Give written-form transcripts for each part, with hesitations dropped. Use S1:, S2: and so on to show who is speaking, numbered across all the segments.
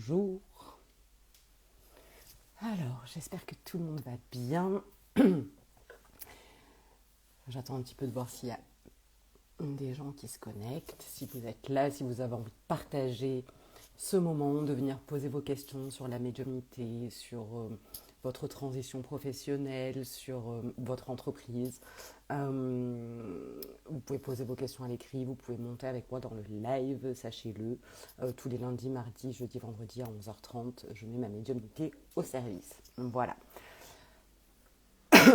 S1: Bonjour. Alors, j'espère que tout le monde va bien. J'attends un petit peu de voir s'il y a des gens qui se connectent. Si vous êtes là, si vous avez envie de partager ce moment, de venir poser vos questions sur la médiumnité, sur votre transition professionnelle, sur votre entreprise. Vous pouvez poser vos questions à l'écrit, vous pouvez monter avec moi dans le live, sachez-le. Tous les lundis, mardis, jeudi, vendredi à 11h30, je mets ma médiumnité au service. Voilà.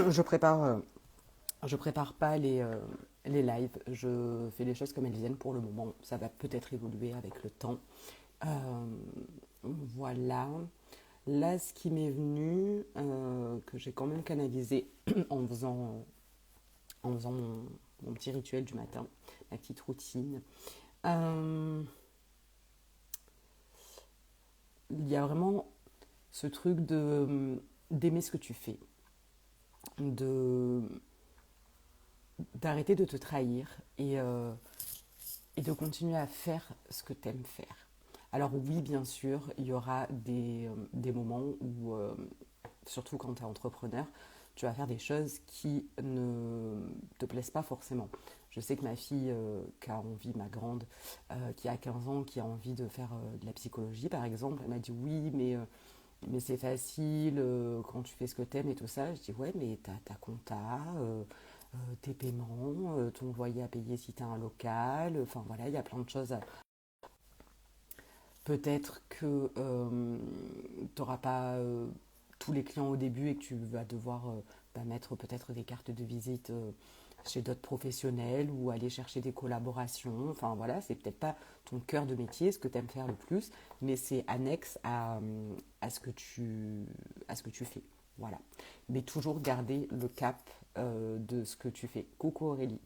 S1: Je prépare, je prépare pas les lives, je fais les choses comme elles viennent pour le moment. Ça va peut-être évoluer avec le temps. Euh, voilà. Là, ce qui m'est venu, que j'ai quand même canalisé en faisant mon petit rituel du matin, ma petite routine. Euh, il y a vraiment ce truc d'aimer ce que tu fais, de, d'arrêter de te trahir et de continuer à faire ce que tu aimes faire. Alors oui, bien sûr, il y aura des moments où, surtout quand tu es entrepreneur, tu vas faire des choses qui ne te plaisent pas forcément. Je sais que ma fille qui a envie, ma grande, qui a 15 ans, qui a envie de faire de la psychologie par exemple, elle m'a dit oui, mais c'est facile quand tu fais ce que t'aimes et tout ça. Je dis ouais, mais t'as ta compta, tes paiements, ton loyer à payer si t'as un local. Enfin voilà, il y a plein de choses. Peut-être que t'auras pas tous les clients au début et que tu vas devoir mettre peut-être des cartes de visite chez d'autres professionnels ou aller chercher des collaborations. Enfin voilà, c'est peut-être pas ton cœur de métier, ce que tu aimes faire le plus, mais c'est annexe à à ce que tu fais. Voilà. Mais toujours garder le cap de ce que tu fais. Coucou Aurélie,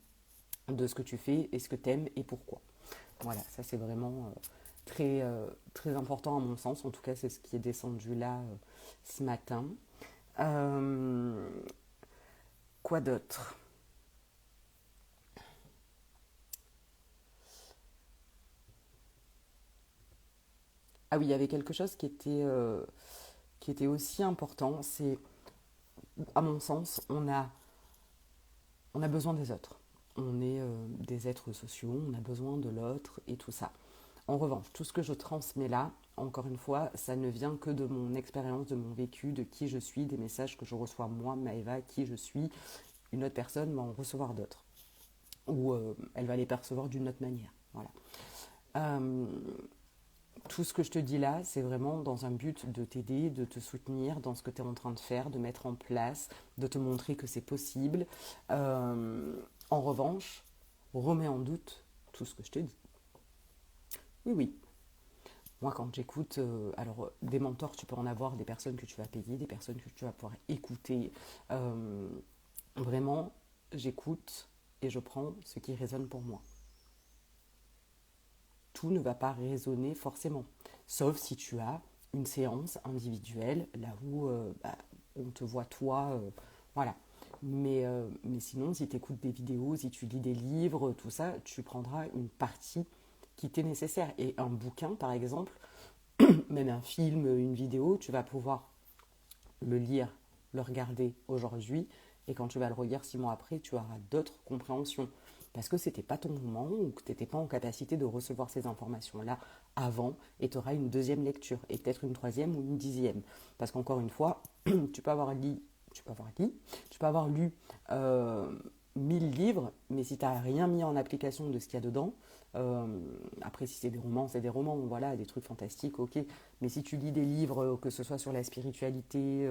S1: de ce que tu fais et ce que tu aimes et pourquoi. Voilà, ça c'est vraiment très important à mon sens. En tout cas, c'est ce qui est descendu là ce matin. Euh, quoi d'autre? Ah oui, il y avait quelque chose qui était aussi important. C'est, à mon sens, on a besoin des autres. On est des êtres sociaux, on a besoin de l'autre et tout ça. En revanche, tout ce que je transmets là, encore une fois, ça ne vient que de mon expérience, de mon vécu, de qui je suis, des messages que je reçois moi, Maëva, qui je suis. Une autre personne va en recevoir d'autres. Ou elle va les percevoir d'une autre manière. Voilà. Euh, tout ce que je te dis là, c'est vraiment dans un but de t'aider, de te soutenir dans ce que tu es en train de faire, de mettre en place, de te montrer que c'est possible. En revanche, remets en doute tout ce que je te dis. Oui, oui. Moi, quand j'écoute, alors des mentors, tu peux en avoir, des personnes que tu vas payer, des personnes que tu vas pouvoir écouter. Euh, Vraiment, j'écoute et je prends ce qui résonne pour moi. Tout ne va pas résonner forcément, sauf si tu as une séance individuelle, là où on te voit toi, voilà. Mais sinon, si tu écoutes des vidéos, si tu lis des livres, tout ça, tu prendras une partie qui t'est nécessaire. Et un bouquin, par exemple, même un film, une vidéo, tu vas pouvoir le lire, le regarder aujourd'hui, et quand tu vas le relire 6 mois après, tu auras d'autres compréhensions. Parce que c'était pas ton moment ou que tu n'étais pas en capacité de recevoir ces informations-là avant, et tu auras une deuxième lecture, et peut-être une troisième ou une dixième. Parce qu'encore une fois, tu peux avoir lu 1000 livres, mais si tu n'as rien mis en application de ce qu'il y a dedans, euh, après si c'est des romans, c'est des romans, voilà, des trucs fantastiques, ok, mais si tu lis des livres, que ce soit sur la spiritualité,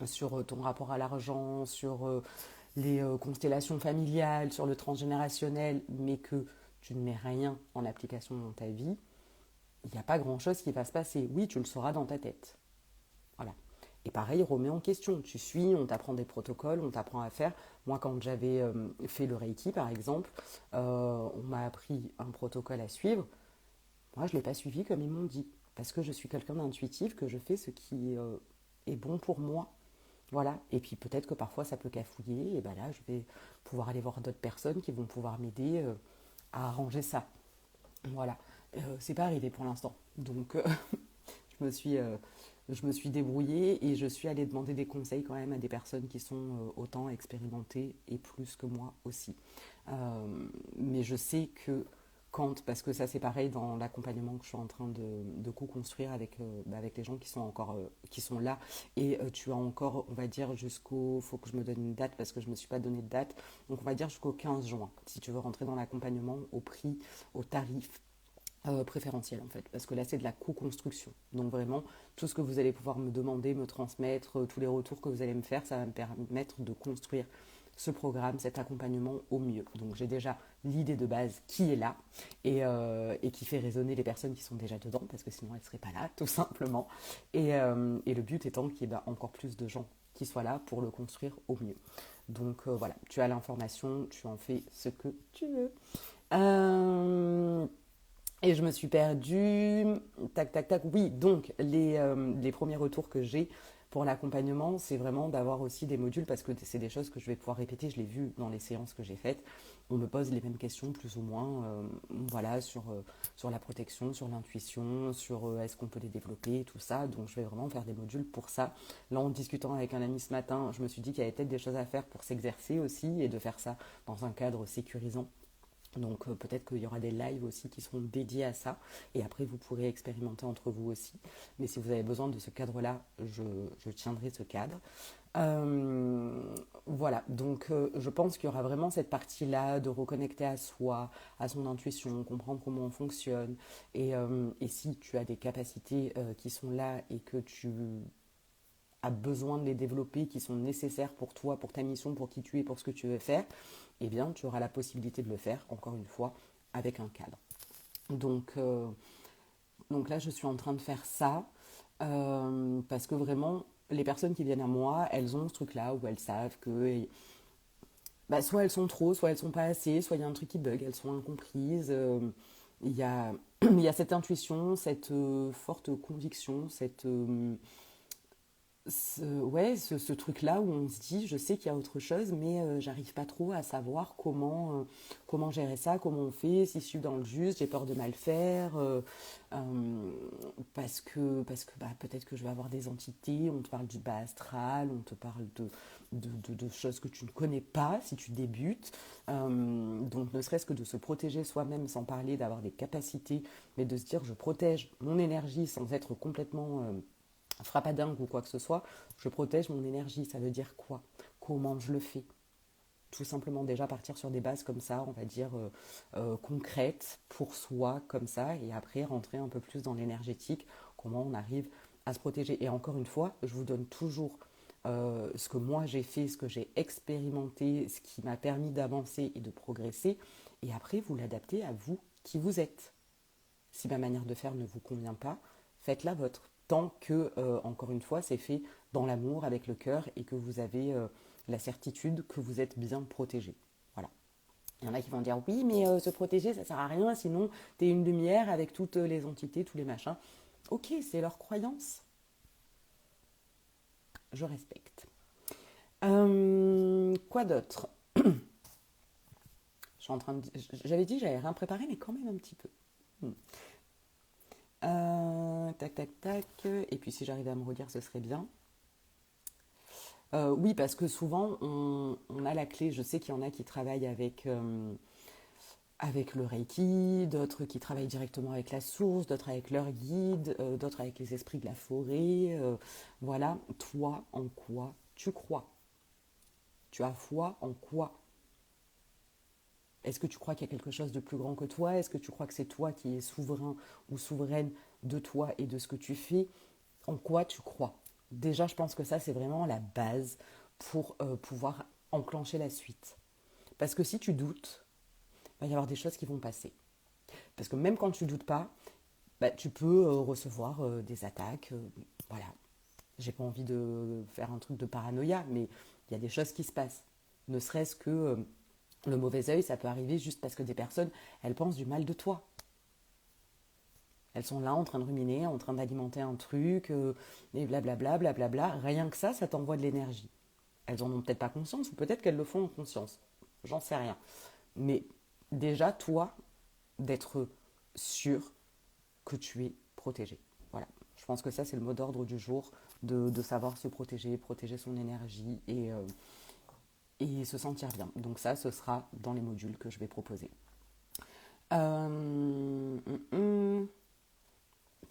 S1: sur ton rapport à l'argent, sur les constellations familiales, sur le transgénérationnel, mais que tu ne mets rien en application dans ta vie, il n'y a pas grand-chose qui va se passer. Oui, tu le sauras dans ta tête. Voilà. Et pareil, remets en question. Tu suis, on t'apprend des protocoles, on t'apprend à faire. Moi, quand j'avais fait le Reiki, par exemple, on m'a appris un protocole à suivre. Moi, je ne l'ai pas suivi comme ils m'ont dit. Parce que je suis quelqu'un d'intuitif, que je fais ce qui est bon pour moi. Voilà. Et puis peut-être que parfois ça peut cafouiller. Et ben là, je vais pouvoir aller voir d'autres personnes qui vont pouvoir m'aider à arranger ça. Voilà. C'est pas arrivé pour l'instant. Donc, je me suis débrouillée et je suis allée demander des conseils quand même à des personnes qui sont autant expérimentées et plus que moi aussi. Mais je sais que parce que ça c'est pareil dans l'accompagnement que je suis en train de co-construire avec les gens qui sont encore qui sont là et tu as encore on va dire faut que je me donne une date parce que je ne me suis pas donné de date, donc on va dire jusqu'au 15 juin si tu veux rentrer dans l'accompagnement au tarif préférentiel en fait, parce que là c'est de la co-construction. Donc vraiment, tout ce que vous allez pouvoir me demander, me transmettre, tous les retours que vous allez me faire, ça va me permettre de construire ce programme, cet accompagnement au mieux. Donc j'ai déjà l'idée de base qui est là et qui fait résonner les personnes qui sont déjà dedans, parce que sinon elles ne seraient pas là, tout simplement. Et le but étant qu'il y ait encore plus de gens qui soient là pour le construire au mieux. Donc voilà, tu as l'information, tu en fais ce que tu veux. Et je me suis perdue. Tac, tac, tac. Oui, donc les premiers retours que j'ai pour l'accompagnement, c'est vraiment d'avoir aussi des modules parce que c'est des choses que je vais pouvoir répéter. Je l'ai vu dans les séances que j'ai faites. On me pose les mêmes questions, plus ou moins, voilà, sur la protection, sur l'intuition, sur est-ce qu'on peut les développer, tout ça. Donc, je vais vraiment faire des modules pour ça. Là, en discutant avec un ami ce matin, je me suis dit qu'il y avait peut-être des choses à faire pour s'exercer aussi et de faire ça dans un cadre sécurisant. Donc peut-être qu'il y aura des lives aussi qui seront dédiés à ça. Et après, vous pourrez expérimenter entre vous aussi. Mais si vous avez besoin de ce cadre-là, je tiendrai ce cadre. Euh, voilà, donc je pense qu'il y aura vraiment cette partie-là de reconnecter à soi, à son intuition, comprendre comment on fonctionne. Et si tu as des capacités qui sont là et que tu as besoin de les développer, qui sont nécessaires pour toi, pour ta mission, pour qui tu es, pour ce que tu veux faire, eh bien, tu auras la possibilité de le faire, encore une fois, avec un cadre. Donc, euh, donc là, je suis en train de faire ça parce que vraiment, les personnes qui viennent à moi, elles ont ce truc-là où elles savent que bah, soit elles sont trop, soit elles sont pas assez, soit il y a un truc qui bug, elles sont incomprises. Il y a, il y a cette intuition, cette forte conviction, ce truc-là où on se dit, je sais qu'il y a autre chose, mais j'arrive pas trop à savoir comment gérer ça, comment on fait, si je suis dans le juste, j'ai peur de mal faire, parce que bah, peut-être que je vais avoir des entités, on te parle du bas astral, on te parle de choses que tu ne connais pas si tu débutes. Donc ne serait-ce que de se protéger soi-même sans parler d'avoir des capacités, mais de se dire, je protège mon énergie sans être complètement frappadingue ou quoi que ce soit, je protège mon énergie. Ça veut dire quoi? Comment je le fais? Tout simplement déjà partir sur des bases comme ça, on va dire concrètes pour soi, comme ça, et après rentrer un peu plus dans l'énergétique, comment on arrive à se protéger. Et encore une fois, je vous donne toujours ce que moi j'ai fait, ce que j'ai expérimenté, ce qui m'a permis d'avancer et de progresser, et après vous l'adaptez à vous qui vous êtes. Si ma manière de faire ne vous convient pas, faites la vôtre. Tant que, encore une fois, c'est fait dans l'amour, avec le cœur, et que vous avez la certitude que vous êtes bien protégé. Voilà. Il y en a qui vont dire oui, mais se protéger, ça ne sert à rien, sinon tu es une lumière avec toutes les entités, tous les machins. Ok, c'est leur croyance. Je respecte. Quoi d'autre? J'avais dit que j'avais rien préparé, mais quand même un petit peu. Tac, tac, tac. Et puis si j'arrivais à me redire, ce serait bien. Oui, parce que souvent, on a la clé. Je sais qu'il y en a qui travaillent avec le Reiki, d'autres qui travaillent directement avec la source, d'autres avec leur guide, d'autres avec les esprits de la forêt. Voilà, toi, en quoi tu crois? Tu as foi en quoi? Est-ce que tu crois qu'il y a quelque chose de plus grand que toi? Est-ce que tu crois que c'est toi qui es souverain ou souveraine de toi et de ce que tu fais? En quoi tu crois? Déjà, je pense que ça, c'est vraiment la base pour pouvoir enclencher la suite. Parce que si tu doutes, il va y avoir des choses qui vont passer. Parce que même quand tu doutes pas, bah, tu peux recevoir des attaques. Voilà. J'ai pas envie de faire un truc de paranoïa, mais il y a des choses qui se passent. Ne serait-ce que le mauvais œil, ça peut arriver juste parce que des personnes, elles pensent du mal de toi. Elles sont là en train de ruminer, en train d'alimenter un truc, et blablabla, blablabla. Rien que ça t'envoie de l'énergie. Elles en ont peut-être pas conscience, ou peut-être qu'elles le font en conscience. J'en sais rien. Mais déjà, toi, d'être sûr que tu es protégé. Voilà. Je pense que ça, c'est le mot d'ordre du jour, de savoir se protéger, protéger son énergie et se sentir bien. Donc ça, ce sera dans les modules que je vais proposer.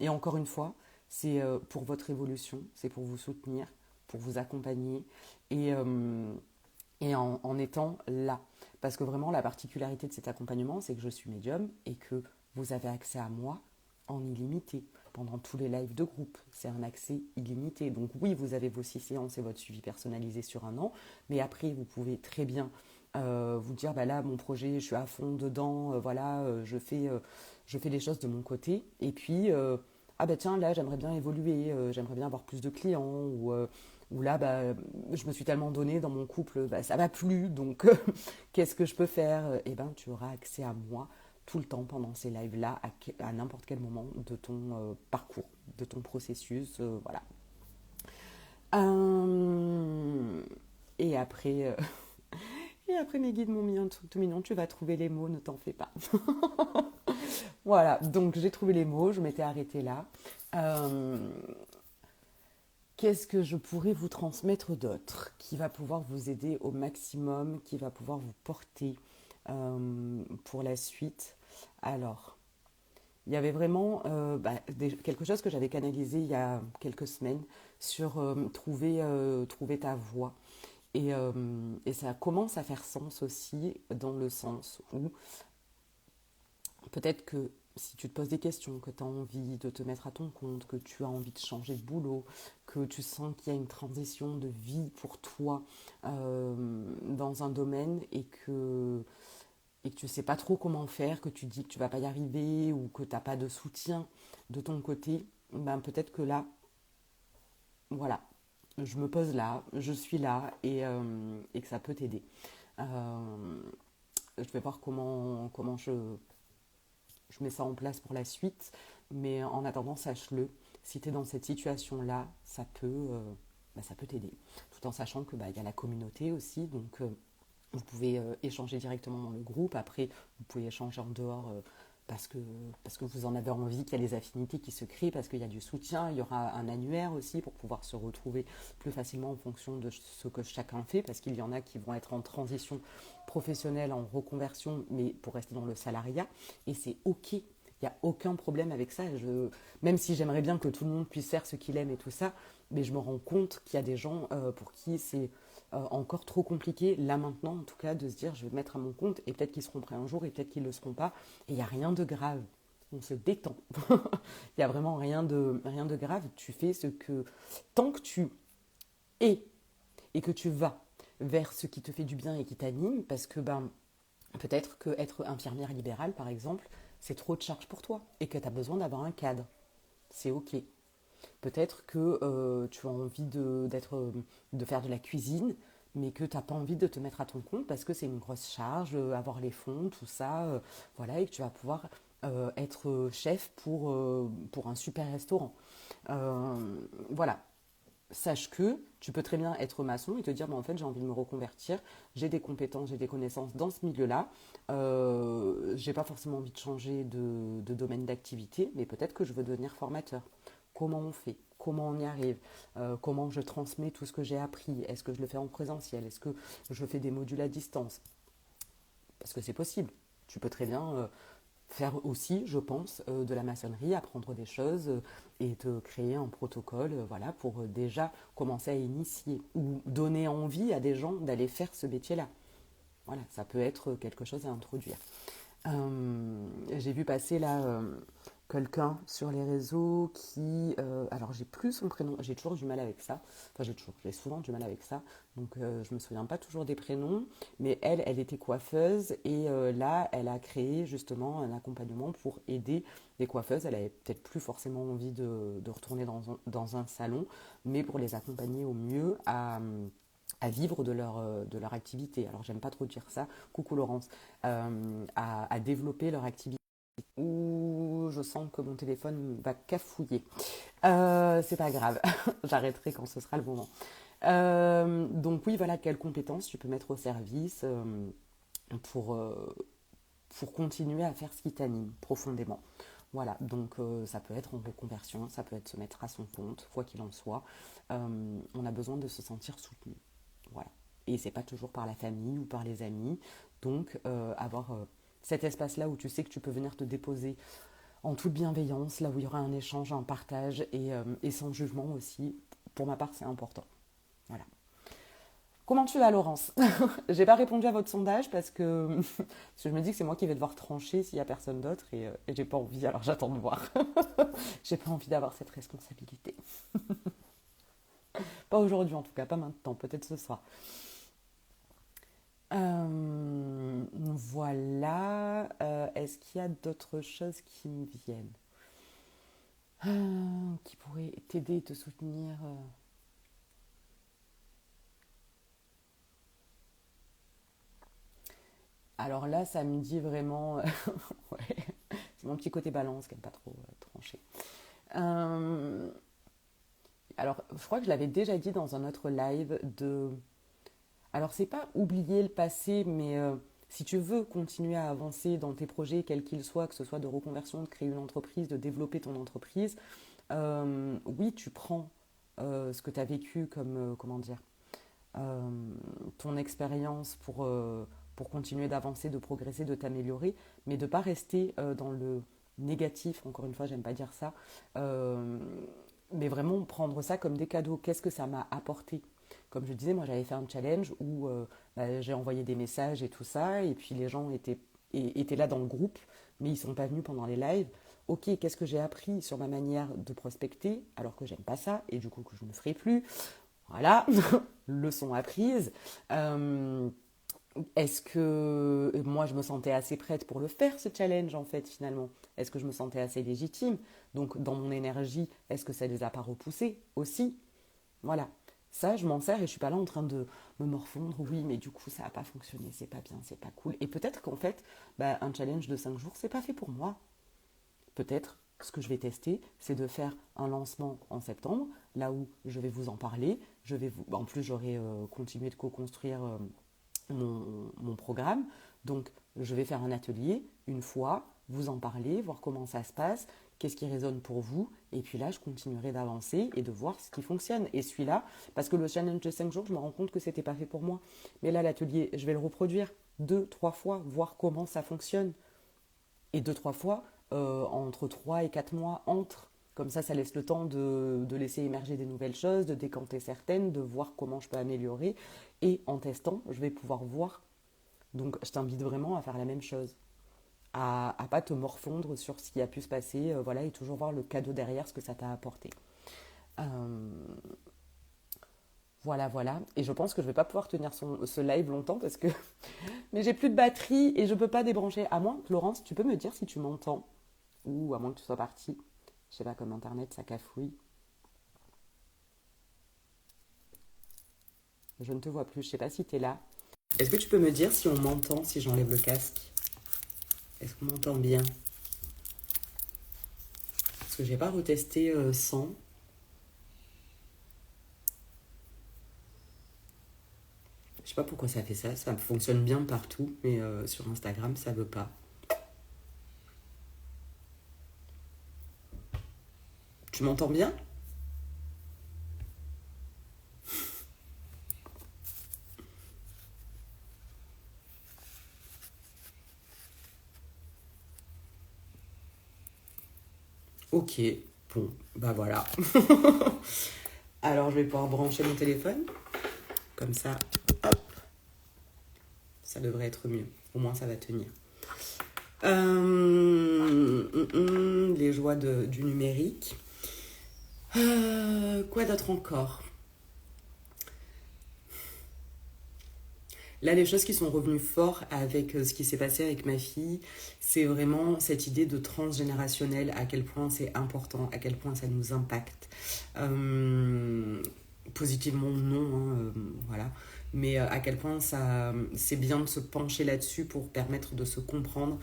S1: Et encore une fois, c'est pour votre évolution, c'est pour vous soutenir, pour vous accompagner et, en étant là. Parce que vraiment, la particularité de cet accompagnement, c'est que je suis médium et que vous avez accès à moi en illimité pendant tous les lives de groupe. C'est un accès illimité. Donc oui, vous avez vos 6 séances et votre suivi personnalisé sur un an, mais après, vous pouvez très bien vous dire, bah là, mon projet, je suis à fond dedans, voilà, je fais les choses de mon côté. Et puis, ah bah tiens, là, j'aimerais bien évoluer, j'aimerais bien avoir plus de clients, ou là, bah, je me suis tellement donnée dans mon couple, bah, ça va plus, donc qu'est-ce que je peux faire? Eh ben, tu auras accès à moi tout le temps pendant ces lives-là, à n'importe quel moment de ton parcours, de ton processus, voilà. Euh, et après, et après mes guides m'ont mis un truc tout mignon, tu vas trouver les mots, ne t'en fais pas. Voilà, donc j'ai trouvé les mots, je m'étais arrêtée là. Euh, Qu'est-ce que je pourrais vous transmettre d'autre qui va pouvoir vous aider au maximum, qui va pouvoir vous porter pour la suite? Alors, il y avait vraiment quelque chose que j'avais canalisé il y a quelques semaines sur trouver ta voie. Et ça commence à faire sens aussi dans le sens où peut-être que si tu te poses des questions, que tu as envie de te mettre à ton compte, que tu as envie de changer de boulot, que tu sens qu'il y a une transition de vie pour toi dans un domaine et que tu ne sais pas trop comment faire, que tu dis que tu ne vas pas y arriver ou que tu n'as pas de soutien de ton côté, ben peut-être que là, voilà, je me pose là, je suis là et que ça peut t'aider. Euh, je vais voir comment je mets ça en place pour la suite, mais en attendant, sache-le, si tu es dans cette situation-là, ça peut t'aider. Tout en sachant que y a la communauté aussi, donc vous pouvez échanger directement dans le groupe. Après, vous pouvez échanger en dehors parce que, parce que vous en avez envie, qu'il y a des affinités qui se créent, parce qu'il y a du soutien. Il y aura un annuaire aussi pour pouvoir se retrouver plus facilement en fonction de ce que chacun fait, parce qu'il y en a qui vont être en transition professionnelle, en reconversion, mais pour rester dans le salariat. Et c'est OK. Il n'y a aucun problème avec ça. Même si j'aimerais bien que tout le monde puisse faire ce qu'il aime et tout ça, mais je me rends compte qu'il y a des gens pour qui c'est encore trop compliqué, là maintenant en tout cas, de se dire je vais me mettre à mon compte et peut-être qu'ils seront prêts un jour et peut-être qu'ils ne le seront pas. Et il n'y a rien de grave. On se détend. Il n'y a vraiment rien de grave. Tu fais ce que... Tant que tu es et que tu vas vers ce qui te fait du bien et qui t'anime, parce que peut-être que être infirmière libérale, par exemple, c'est trop de charge pour toi et que tu as besoin d'avoir un cadre. C'est OK. Peut-être que tu as envie de faire de la cuisine, mais que tu n'as pas envie de te mettre à ton compte parce que c'est une grosse charge, avoir les fonds, tout ça, voilà, et que tu vas pouvoir être chef pour un super restaurant. Voilà, sache que tu peux très bien être maçon et te dire, en fait, j'ai envie de me reconvertir, j'ai des compétences, j'ai des connaissances dans ce milieu-là, j'ai pas forcément envie de changer de domaine d'activité, mais peut-être que je veux devenir formateur. Comment on fait? Comment on y arrive? Comment je transmets tout ce que j'ai appris? Est-ce que je le fais en présentiel? Est-ce que je fais des modules à distance? Parce que c'est possible. Tu peux très bien faire aussi, je pense, de la maçonnerie, apprendre des choses et te créer un protocole voilà, pour déjà commencer à initier ou donner envie à des gens d'aller faire ce métier-là. Voilà, ça peut être quelque chose à introduire. J'ai vu passer là quelqu'un sur les réseaux qui... alors j'ai plus son prénom, j'ai toujours du mal avec ça. Enfin j'ai souvent du mal avec ça. Donc je me souviens pas toujours des prénoms. Mais elle était coiffeuse et là elle a créé justement un accompagnement pour aider les coiffeuses. Elle avait peut-être plus forcément envie de retourner dans un salon, mais pour les accompagner au mieux à vivre de leur activité. Alors j'aime pas trop dire ça, coucou Laurence, à développer leur activité. Ouh, je sens que mon téléphone va cafouiller. C'est pas grave, j'arrêterai quand ce sera le moment. Donc oui, voilà, quelles compétences tu peux mettre au service pour, euh, pour continuer à faire ce qui t'anime profondément. Voilà, donc ça peut être en reconversion, ça peut être se mettre à son compte, quoi qu'il en soit. On a besoin de se sentir soutenu. Voilà. Et c'est pas toujours par la famille ou par les amis. Donc avoir cet espace-là où tu sais que tu peux venir te déposer en toute bienveillance, là où il y aura un échange, un partage et sans jugement aussi, pour ma part, c'est important. Voilà. Comment tu vas, Laurence? J'ai pas répondu à votre sondage parce que je me dis que c'est moi qui vais devoir trancher s'il y a personne d'autre et j'ai pas envie, alors j'attends de voir. J'ai pas envie d'avoir cette responsabilité. Pas aujourd'hui en tout cas, pas maintenant, peut-être ce soir. Voilà. Est-ce qu'il y a d'autres choses qui me viennent qui pourraient t'aider, te soutenir Alors là, ça me dit vraiment. Ouais, c'est mon petit côté balance qui n'aime pas trop trancher. Euh, alors, je crois que je l'avais déjà dit dans un autre live de. Alors, c'est pas oublier le passé, mais si tu veux continuer à avancer dans tes projets, quels qu'ils soient, que ce soit de reconversion, de créer une entreprise, de développer ton entreprise, oui, tu prends ce que tu as vécu comme, comment dire, euh, ton expérience pour continuer d'avancer, de progresser, de t'améliorer, mais de ne pas rester dans le négatif, encore une fois, j'aime pas dire ça, euh, mais vraiment prendre ça comme des cadeaux. Qu'est-ce que ça m'a apporté? Comme je disais, moi j'avais fait un challenge où bah, j'ai envoyé des messages et tout ça, et puis les gens étaient là dans le groupe, mais ils ne sont pas venus pendant les lives. Ok, qu'est-ce que j'ai appris sur ma manière de prospecter, alors que j'aime pas ça, et du coup que je ne ferai plus. Voilà, leçon apprise. Euh, Est-ce que moi je me sentais assez prête pour le faire ce challenge en fait finalement? Est-ce que je me sentais assez légitime? Donc dans mon énergie, est-ce que ça les a pas repoussés aussi? Voilà. Ça, je m'en sers et je suis pas là en train de me morfondre. Oui, mais du coup, ça n'a pas fonctionné, c'est pas bien, c'est pas cool. Et peut-être qu'en fait, bah, un challenge de 5 jours, c'est pas fait pour moi. Peut-être ce que je vais tester, c'est de faire un lancement en septembre, là où je vais vous en parler. En plus, j'aurai continué de co-construire mon programme. Donc, je vais faire un atelier une fois, vous en parler, voir comment ça se passe, qu'est-ce qui résonne pour vous. Et puis là, je continuerai d'avancer et de voir ce qui fonctionne. Et celui-là, parce que le challenge de 5 jours, je me rends compte que c'était pas fait pour moi. Mais là, l'atelier, je vais le reproduire 2, 3 fois, voir comment ça fonctionne. Et 2, 3 fois, entre 3 et 4 mois entre. Comme ça laisse le temps de laisser émerger des nouvelles choses, de décanter certaines, de voir comment je peux améliorer. Et en testant, je vais pouvoir voir. Donc, je t'invite vraiment à faire la même chose. À pas te morfondre sur ce qui a pu se passer, voilà, et toujours voir le cadeau derrière, ce que ça t'a apporté. Euh, voilà, voilà. Et je pense que je vais pas pouvoir tenir ce live longtemps parce que mais j'ai plus de batterie et je peux pas débrancher. À moins, Laurence, tu peux me dire si tu m'entends ou à moins que tu sois partie. Je sais pas, comme internet, ça cafouille. Je ne te vois plus. Je sais pas si tu es là. Est-ce que tu peux me dire si on m'entend si j'enlève le casque? Est-ce qu'on m'entend bien? Parce que j'ai pas retesté sans. Je sais pas pourquoi ça fait ça. Ça fonctionne bien partout, mais sur Instagram, ça veut pas. Tu m'entends bien? Ok. Bon, bah voilà. Alors, je vais pouvoir brancher mon téléphone. Comme ça, hop, ça devrait être mieux. Au moins, ça va tenir. Les joies du numérique. Quoi d'autre encore? Là, les choses qui sont revenues fort avec ce qui s'est passé avec ma fille, c'est vraiment cette idée de transgénérationnel, à quel point c'est important, à quel point ça nous impacte. Positivement ou non, hein, voilà. mais à quel point c'est bien de se pencher là-dessus pour permettre de se comprendre.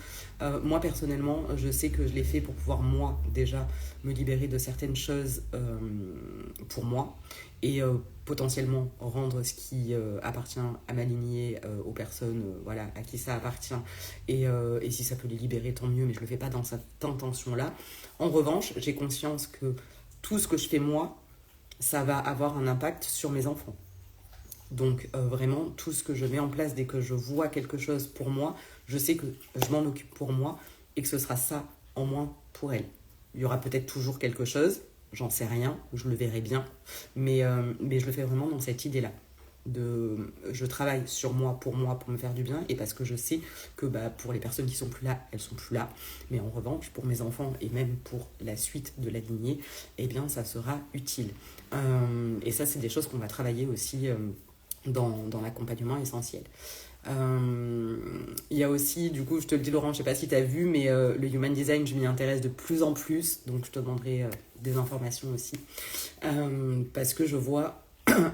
S1: Moi, personnellement, je sais que je l'ai fait pour pouvoir, moi, déjà, me libérer de certaines choses pour moi et potentiellement rendre ce qui appartient à ma lignée aux personnes voilà, à qui ça appartient. Et si ça peut les libérer, tant mieux, mais je ne le fais pas dans cette intention-là. En revanche, j'ai conscience que tout ce que je fais moi, ça va avoir un impact sur mes enfants. Donc vraiment, tout ce que je mets en place dès que je vois quelque chose pour moi, je sais que je m'en occupe pour moi et que ce sera ça en moins pour elle. Il y aura peut-être toujours quelque chose, j'en sais rien, je le verrai bien, mais je le fais vraiment dans cette idée-là. Je travaille sur moi, pour me faire du bien, et parce que je sais que pour les personnes qui sont plus là, elles sont plus là. Mais en revanche, pour mes enfants et même pour la suite de la lignée, eh bien, ça sera utile. Et ça, c'est des choses qu'on va travailler aussi dans l'accompagnement essentiel. Il y a aussi, du coup, je te le dis Laurent, je sais pas si tu as vu, mais le human design, je m'y intéresse de plus en plus, donc je te demanderai des informations aussi, parce que je vois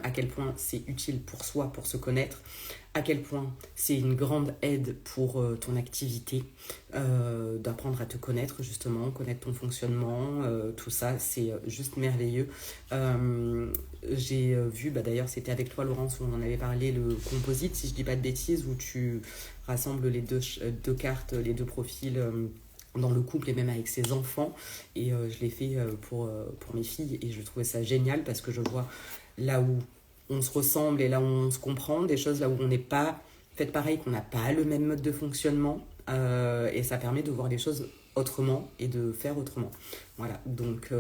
S1: à quel point c'est utile pour soi, pour se connaître, à quel point c'est une grande aide pour ton activité, d'apprendre à te connaître justement, connaître ton fonctionnement, tout ça, c'est juste merveilleux. J'ai vu, d'ailleurs c'était avec toi Laurence où on en avait parlé, le composite, si je dis pas de bêtises, où tu rassembles les deux cartes, les deux profils dans le couple et même avec ses enfants, et je l'ai fait pour mes filles et je trouvais ça génial parce que je vois là où on se ressemble et là où on se comprend, des choses là où on n'est pas fait pareil, qu'on n'a pas le même mode de fonctionnement, et ça permet de voir les choses autrement et de faire autrement. Voilà, donc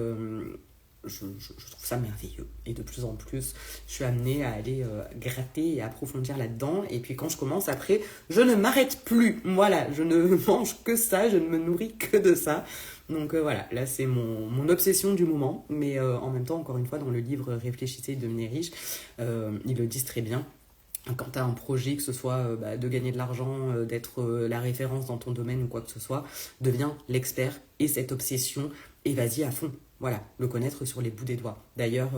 S1: je trouve ça merveilleux. Et de plus en plus, je suis amenée à aller gratter et approfondir là-dedans. Et puis quand je commence, après, je ne m'arrête plus. Voilà, je ne mange que ça, je ne me nourris que de ça. Donc voilà, là c'est mon obsession du moment. Mais en même temps, encore une fois, dans le livre Réfléchissez et devenez riche, ils le disent très bien. Quand tu as un projet, que ce soit de gagner de l'argent, d'être la référence dans ton domaine ou quoi que ce soit, deviens l'expert et cette obsession et vas-y à fond. Voilà, le connaître sur les bouts des doigts. D'ailleurs,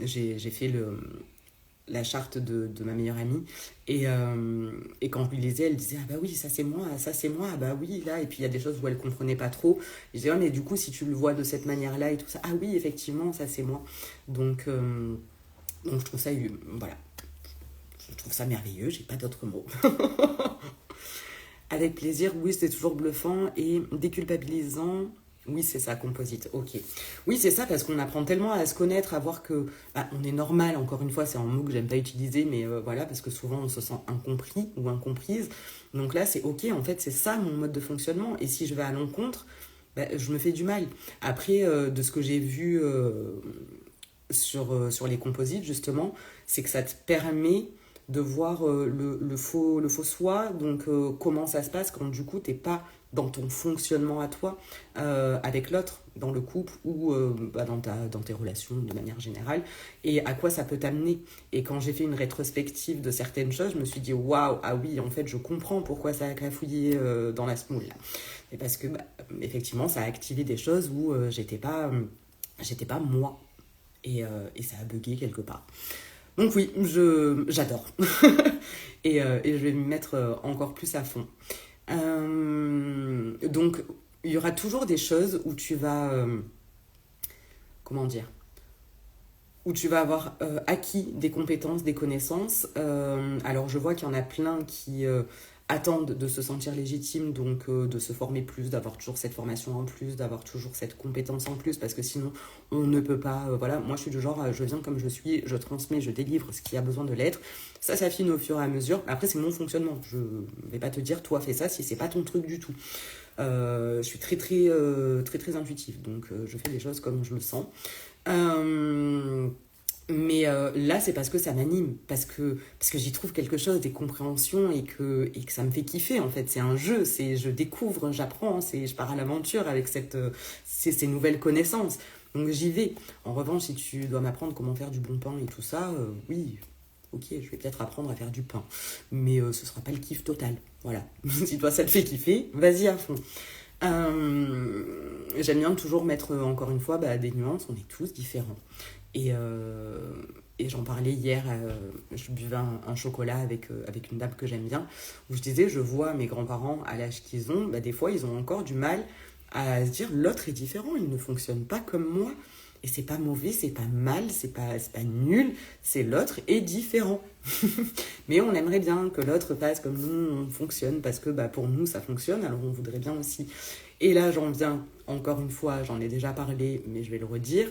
S1: j'ai fait la charte de ma meilleure amie et quand je lui lisais, elle disait « Ah bah oui, ça c'est moi, ah bah oui, là ». Et puis il y a des choses où elle comprenait pas trop. Je disais « Ouais, mais du coup, si tu le vois de cette manière-là et tout ça, ah oui, effectivement, ça c'est moi ». Donc je trouve ça, voilà. Je trouve ça merveilleux, j'ai pas d'autres mots. Avec plaisir, oui, c'est toujours bluffant et déculpabilisant. Oui, c'est ça, composite, ok. Oui, c'est ça, parce qu'on apprend tellement à se connaître, à voir que on est normal, encore une fois, c'est un mot que j'aime pas utiliser, mais voilà, parce que souvent on se sent incompris ou incomprise. Donc là, c'est ok, en fait, c'est ça mon mode de fonctionnement. Et si je vais à l'encontre, je me fais du mal. Après, de ce que j'ai vu sur les composites, justement, c'est que ça te permet de voir le faux soi, donc comment ça se passe quand du coup t'es pas dans ton fonctionnement à toi avec l'autre, dans le couple ou dans tes relations de manière générale, et à quoi ça peut t'amener. Et quand j'ai fait une rétrospective de certaines choses, je me suis dit waouh, ah oui, en fait je comprends pourquoi ça a cafouillé dans la semoule là. Et parce que effectivement ça a activé des choses où j'étais pas moi, et ça a bugué quelque part. Donc oui, j'adore. et je vais m'y mettre encore plus à fond. Donc, il y aura toujours des choses où tu vas... comment dire ? Où tu vas avoir acquis des compétences, des connaissances. Alors, je vois qu'il y en a plein qui attendent de se sentir légitimes, donc de se former plus, d'avoir toujours cette formation en plus, d'avoir toujours cette compétence en plus, parce que sinon, on ne peut pas... voilà, moi, je suis du genre, je viens comme je suis, je transmets, je délivre ce qui a besoin de l'être. Ça s'affine au fur et à mesure. Après, c'est mon fonctionnement. Je ne vais pas te dire, toi, fais ça, si c'est pas ton truc du tout. Je suis très, très intuitive, donc je fais les choses comme je le sens. Mais là, c'est parce que ça m'anime, parce que j'y trouve quelque chose, des compréhensions, et que ça me fait kiffer, en fait. C'est un jeu, je découvre, j'apprends, je pars à l'aventure avec ces nouvelles connaissances. Donc j'y vais. En revanche, si tu dois m'apprendre comment faire du bon pain et tout ça, oui, ok, je vais peut-être apprendre à faire du pain. Mais ce sera pas le kiff total. Voilà. Si toi, ça te fait kiffer, vas-y à fond. J'aime bien toujours mettre, encore une fois, des nuances. On est tous différents. Et j'en parlais hier, je buvais un chocolat avec une dame que j'aime bien, où je disais, je vois mes grands-parents à l'âge qu'ils ont, des fois ils ont encore du mal à se dire l'autre est différent, il ne fonctionne pas comme moi. Et c'est pas mauvais, c'est pas mal, c'est pas nul, c'est l'autre est différent. Mais on aimerait bien que l'autre fasse comme nous, on fonctionne, parce que pour nous ça fonctionne, alors on voudrait bien aussi. Et là j'en viens, encore une fois, j'en ai déjà parlé, mais je vais le redire,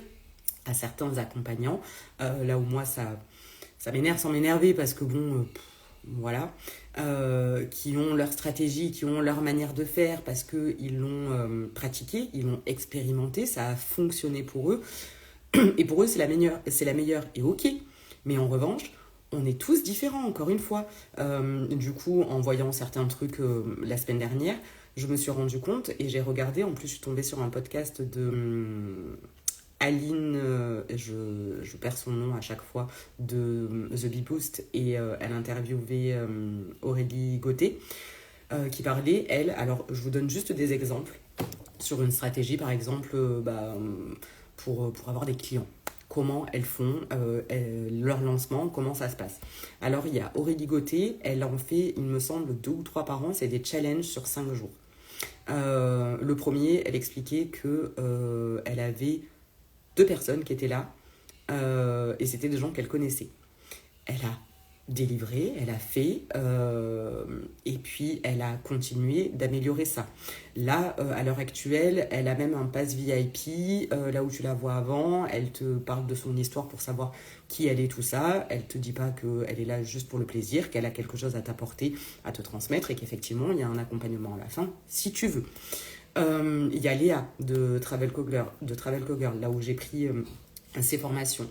S1: à certains accompagnants, là où moi ça m'énerve sans m'énerver, parce que voilà, qui ont leur stratégie, qui ont leur manière de faire, parce qu'ils l'ont pratiqué, ils l'ont expérimenté, ça a fonctionné pour eux, et pour eux c'est la meilleure, et ok, mais en revanche, on est tous différents, encore une fois. Du coup, en voyant certains trucs la semaine dernière, je me suis rendu compte, et j'ai regardé, en plus je suis tombée sur un podcast de Aline, je perds son nom à chaque fois, de The Bee Boost, et elle interviewait Aurélie Gauthier, qui parlait, elle, alors je vous donne juste des exemples, sur une stratégie par exemple pour avoir des clients. Comment elles font leur lancement, comment ça se passe. Alors il y a Aurélie Gauthier, elle en fait, il me semble, 2 ou 3 par an, c'est des challenges sur 5 jours. Le premier, elle expliquait que elle avait 2 personnes qui étaient là, et c'était des gens qu'elle connaissait. Elle a délivré, elle a fait, et puis elle a continué d'améliorer ça. Là, à l'heure actuelle, elle a même un pass VIP, là où tu la vois avant, elle te parle de son histoire pour savoir qui elle est, tout ça. Elle te dit pas qu'elle est là juste pour le plaisir, qu'elle a quelque chose à t'apporter, à te transmettre, et qu'effectivement, il y a un accompagnement à la fin, si tu veux. Il y a Léa de Travel Cogirl, là où j'ai pris ses formations.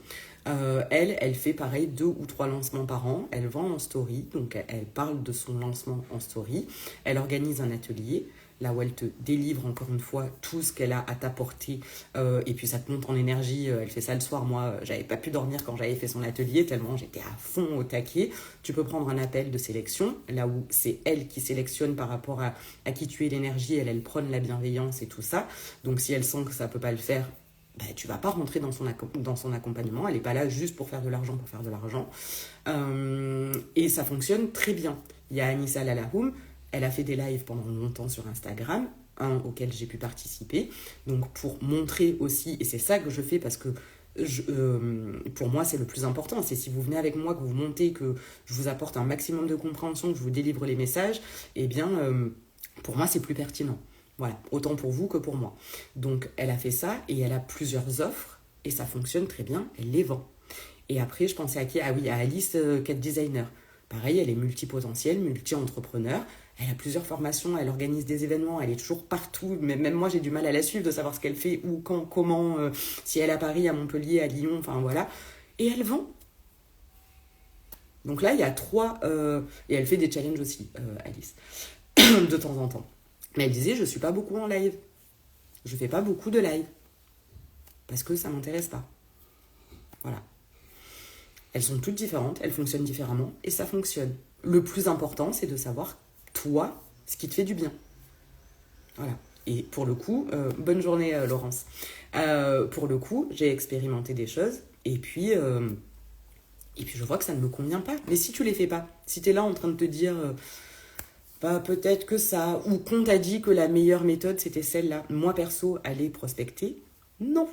S1: Elle fait pareil 2 ou 3 lancements par an. Elle vend en story, donc elle parle de son lancement en story. Elle organise un atelier, là où elle te délivre encore une fois tout ce qu'elle a à t'apporter, et puis ça te monte en énergie. Elle fait ça le soir. Moi, j'avais pas pu dormir quand j'avais fait son atelier, tellement j'étais à fond au taquet. Tu peux prendre un appel de sélection, là où c'est elle qui sélectionne par rapport à qui tu es l'énergie. Elle prône la bienveillance et tout ça. Donc si elle sent que ça peut pas le faire, tu vas pas rentrer dans son accompagnement. Elle n'est pas là juste pour faire de l'argent, et ça fonctionne très bien. Il y a Anissa Lalahoum, elle a fait des lives pendant longtemps sur Instagram, auquel j'ai pu participer, donc pour montrer aussi, et c'est ça que je fais, parce que pour moi c'est le plus important, c'est si vous venez avec moi, que vous montez, que je vous apporte un maximum de compréhension, que je vous délivre les messages, et bien pour moi c'est plus pertinent. Voilà, autant pour vous que pour moi. Donc, elle a fait ça, et elle a plusieurs offres, et ça fonctionne très bien, elle les vend. Et après, je pensais à qui ? Ah oui, à Alice, Cat Designer. Pareil, elle est multipotentielle, multi-entrepreneur, elle a plusieurs formations, elle organise des événements, elle est toujours partout, mais même moi j'ai du mal à la suivre, de savoir ce qu'elle fait, où, quand, comment, si elle est à Paris, à Montpellier, à Lyon, enfin voilà. Et elle vend. Donc là, il y a 3... et elle fait des challenges aussi, Alice, de temps en temps. Mais elle disait, je suis pas beaucoup en live. Je fais pas beaucoup de live. Parce que ça m'intéresse pas. Voilà. Elles sont toutes différentes, elles fonctionnent différemment, et ça fonctionne. Le plus important, c'est de savoir, toi, ce qui te fait du bien. Voilà. Et pour le coup, bonne journée Laurence. Pour le coup, j'ai expérimenté des choses, et puis je vois que ça ne me convient pas. Mais si tu les fais pas, si tu es là en train de te dire... peut-être que ça, ou qu'on t'a dit que la meilleure méthode c'était celle-là. Moi perso, aller prospecter, non.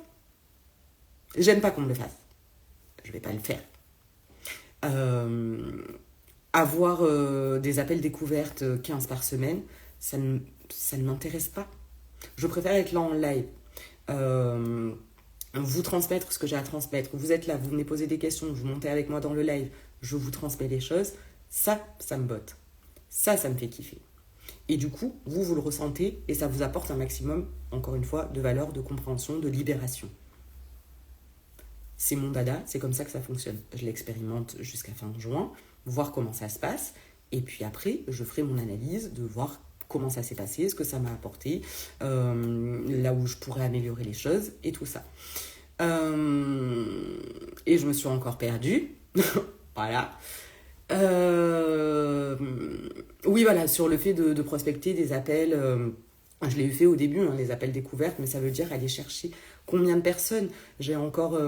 S1: J'aime pas qu'on me le fasse. Je vais pas le faire. Avoir des appels découvertes 15 par semaine, ça ne m'intéresse pas. Je préfère être là en live. Vous transmettre ce que j'ai à transmettre. Vous êtes là, vous venez poser des questions, vous montez avec moi dans le live, je vous transmets les choses. Ça me botte. Ça me fait kiffer. Et du coup, vous le ressentez, et ça vous apporte un maximum, encore une fois, de valeur, de compréhension, de libération. C'est mon dada, c'est comme ça que ça fonctionne. Je l'expérimente jusqu'à fin juin, voir comment ça se passe, et puis après, je ferai mon analyse de voir comment ça s'est passé, ce que ça m'a apporté, là où je pourrais améliorer les choses, et tout ça. Et je me suis encore perdue. Voilà. Oui, voilà, sur le fait de prospecter des appels, je l'ai fait au début, les appels découvertes, mais ça veut dire aller chercher Combien de personnes, j'ai encore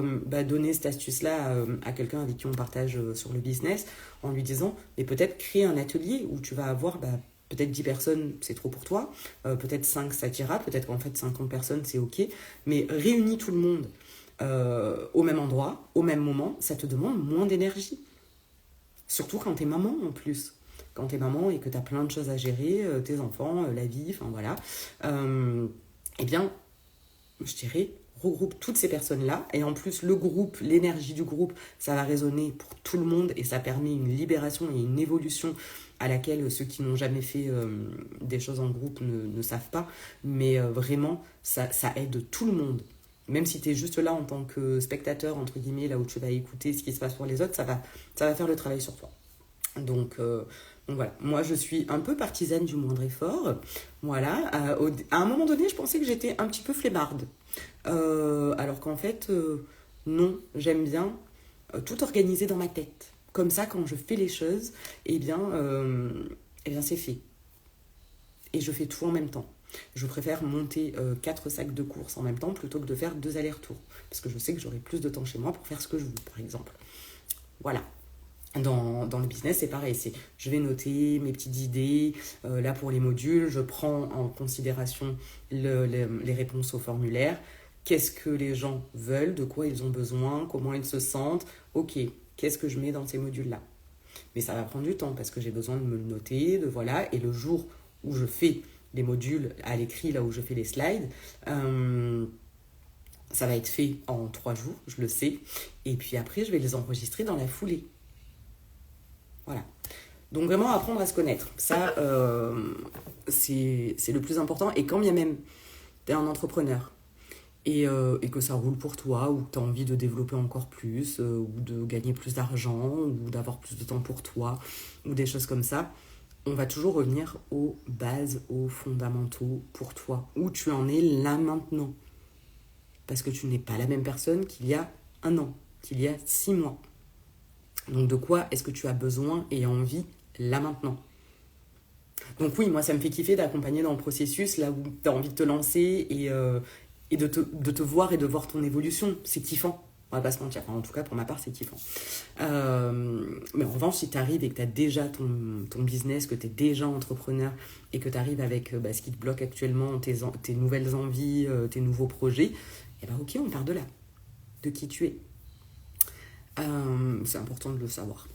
S1: donné cette astuce-là à quelqu'un avec qui on partage sur le business, en lui disant, mais peut-être créer un atelier où tu vas avoir peut-être 10 personnes, c'est trop pour toi, peut-être 5, ça t'ira, peut-être qu'en fait 50 personnes, c'est ok, mais réunis tout le monde au même endroit, au même moment, ça te demande moins d'énergie. Surtout quand t'es maman en plus. Quand t'es maman et que t'as plein de choses à gérer, tes enfants, la vie, enfin voilà. Eh bien, je dirais, regroupe toutes ces personnes-là. Et en plus, le groupe, l'énergie du groupe, ça va résonner pour tout le monde et ça permet une libération et une évolution à laquelle ceux qui n'ont jamais fait des choses en groupe ne savent pas. Mais vraiment, ça aide tout le monde. Même si tu es juste là en tant que spectateur, entre guillemets, là où tu vas écouter ce qui se passe pour les autres, ça va faire le travail sur toi. Donc voilà, moi je suis un peu partisane du moindre effort. Voilà, à un moment donné, je pensais que j'étais un petit peu flemmarde. Alors qu'en fait, non, j'aime bien tout organiser dans ma tête. Comme ça, quand je fais les choses, c'est fait. Et je fais tout en même temps. Je préfère monter 4 sacs de courses en même temps plutôt que de faire 2 allers-retours. Parce que je sais que j'aurai plus de temps chez moi pour faire ce que je veux, par exemple. Voilà. Dans le business, c'est pareil. Je vais noter mes petites idées. Là, pour les modules, je prends en considération les réponses au formulaire. Qu'est-ce que les gens veulent, de quoi ils ont besoin, comment ils se sentent. Ok, qu'est-ce que je mets dans ces modules-là? Mais ça va prendre du temps parce que j'ai besoin de me le noter, voilà. Et le jour où je fais les modules à l'écrit, là où je fais les slides, ça va être fait en 3 jours, je le sais. Et puis après, je vais les enregistrer dans la foulée. Voilà. Donc vraiment apprendre à se connaître. Ça, c'est le plus important. Et quand bien même tu es un entrepreneur et que ça roule pour toi, ou que tu as envie de développer encore plus, ou de gagner plus d'argent, ou d'avoir plus de temps pour toi, ou des choses comme ça, on va toujours revenir aux bases, aux fondamentaux pour toi, où tu en es là maintenant. Parce que tu n'es pas la même personne qu'il y a 1 an, qu'il y a 6 mois. Donc de quoi est-ce que tu as besoin et envie là maintenant? Donc oui, moi ça me fait kiffer d'accompagner dans le processus, là où tu as envie de te lancer et de te voir et de voir ton évolution. C'est kiffant, on va pas se mentir. Enfin, en tout cas, pour ma part, c'est kiffant. Mais en revanche, si tu arrives et que tu as déjà ton business, que tu es déjà entrepreneur et que tu arrives avec ce qui te bloque actuellement, tes nouvelles envies, tes nouveaux projets, et ok, on part de là, de qui tu es. C'est important de le savoir.